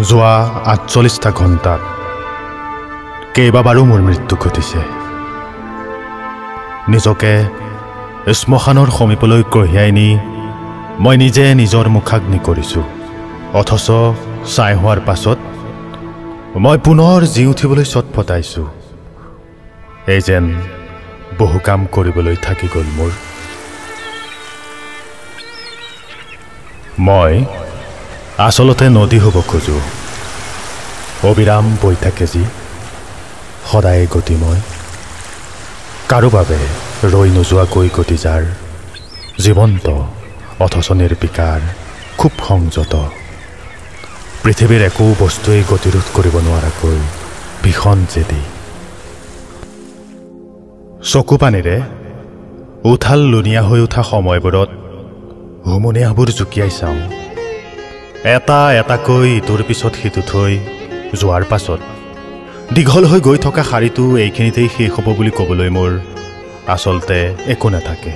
যোৱা ৪৮টা ঘণ্টাত কেইবাবাৰো মোৰ মৃত্যু ঘটিছে। নিজকে শ্মশানৰ সমীপলৈ কঢ়িয়াই নি মই নিজে নিজৰ মুখাগ্নি কৰিছোঁ। অথচ ছাই হোৱাৰ পাছত মই পুনৰ জি উঠিবলৈ চটফটাইছোঁ। এই যেন বহু কাম কৰিবলৈ থাকি গ'ল মোৰ। মই আচলতে নদী হ'ব খোজোঁ, অবিৰাম বৈ থাকে যি, সদায় গতিময়, কাৰো বাবে ৰৈ নোযোৱাকৈ গতি যাৰ, জীৱন্ত অথচ নিৰ্বিকাৰ, খুব সংযত, পৃথিৱীৰ একো বস্তুৱেই গতিৰোধ কৰিব নোৱাৰাকৈ ভীষণ জেদী। চকু পানীৰে উঠাল লুনিয়া হৈ উঠা সময়বোৰত হুমুনিয়াবোৰ জুকিয়াই চাওঁ। এটা এটাকৈ ইটোৰ পিছত সিটো থৈ যোৱাৰ পাছত দীঘল হৈ গৈ থকা শাৰীটো এইখিনিতেই শেষ হ'ব বুলি ক'বলৈ মোৰ আচলতে একো নাথাকে।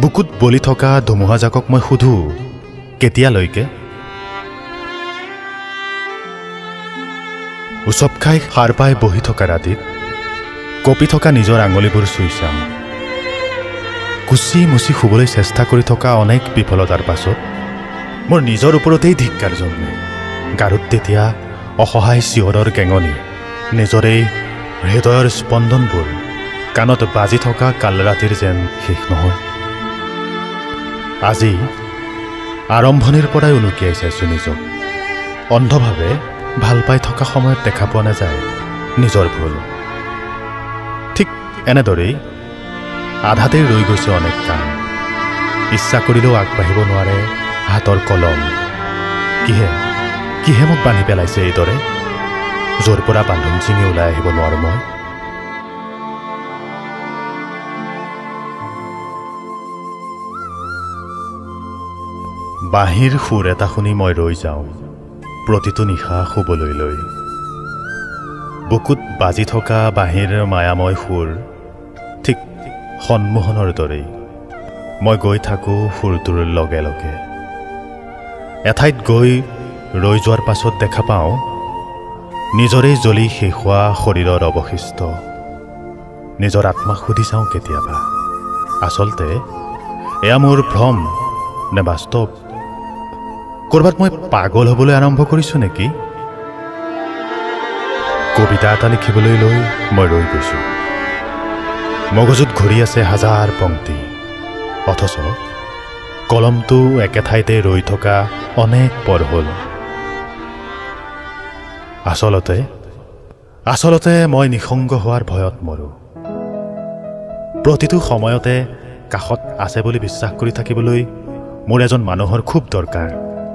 বুকুত বলি থকা ধুমুহাজাকক মই সোধোঁ, কেতিয়ালৈকে? উচপ খাই সাৰ পাই বহি থকা ৰাতিত কঁপি থকা নিজৰ আঙুলিবোৰ চুই চাম। কুচি মুচি শুবলৈ চেষ্টা কৰি থকা অনেক বিফলতাৰ পাছত মোৰ নিজৰ ওপৰতেই ধিক্কাৰ জন্মে। গাৰুত তেতিয়া অসহায় চিঞৰৰ গেঙনি, নিজৰেই হৃদয়ৰ স্পন্দনবোৰ কাণত বাজি থকা কাল ৰাতিৰ যেন শেষ নহয়। আজি আৰম্ভণিৰ পৰাই উনুকিয়াই চাইছোঁ নিজক। অন্ধভাৱে ভাল পাই থকা সময়ত দেখা পোৱা নাযায় নিজৰ ভুল। ঠিক এনেদৰেই আধাতেই ৰৈ গৈছে অনেক কাম। ইচ্ছা কৰিলেও আগবাঢ়িব নোৱাৰে হাতৰ কলম। কিহে মোক বান্ধি পেলাইছে এইদৰে, য'ৰ পৰা বান্ধোন ছিঙি ওলাই আহিব নোৱাৰোঁ মই। বাঁহীৰ সুৰ এটা শুনি মই ৰৈ যাওঁ প্ৰতিটো নিশা শুবলৈ লৈ। বুকুত বাজি থকা বাঁহীৰ মায়াময় সুৰ ঠিক সন্মোহনৰ দৰেই মই গৈ থাকোঁ সুৰটোৰ লগে লগে। এঠাইত গৈ ৰৈ যোৱাৰ পাছত দেখা পাওঁ নিজৰেই জ্বলি শেষ হোৱা শৰীৰৰ অৱশিষ্ট। নিজৰ আত্মাক সুধি চাওঁ কেতিয়াবা, আচলতে এয়া মোৰ ভ্ৰম নে বাস্তৱ? ক'ৰবাত মই পাগল হ'বলৈ আৰম্ভ কৰিছোঁ নেকি? কবিতা এটা লিখিবলৈ লৈ মই ৰৈ গৈছোঁ। মগজুত ঘূৰি আছে হাজাৰ পংক্তি, অথচ কলমটো একে ঠাইতে ৰৈ থকা অনেক পৰ হ'ল। আচলতে মই নিসংগ হোৱাৰ ভয়ত মৰোঁ। প্ৰতিটো সময়তে কাষত আছে বুলি বিশ্বাস কৰি থাকিবলৈ মোৰ এজন মানুহৰ খুব দৰকাৰ।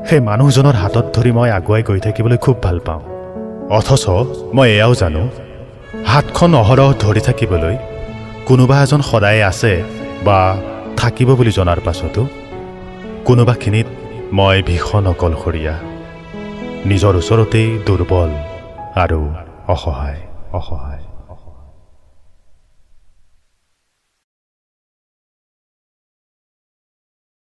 সেই মানুহজনৰ হাতত ধৰি মই আগুৱাই গৈ থাকিবলৈ খুব ভাল পাওঁ। অথচ মই এয়াও জানো, হাতখন অহৰহ ধৰি থাকিবলৈ কোনোবা এজন সদায় আছে বা থাকিব বুলি জনাৰ পাছতো কোনোবাখিনিত মই ভীষণ অকলশৰীয়া, নিজৰ ওচৰতেই দুৰ্বল আৰু অসহায়।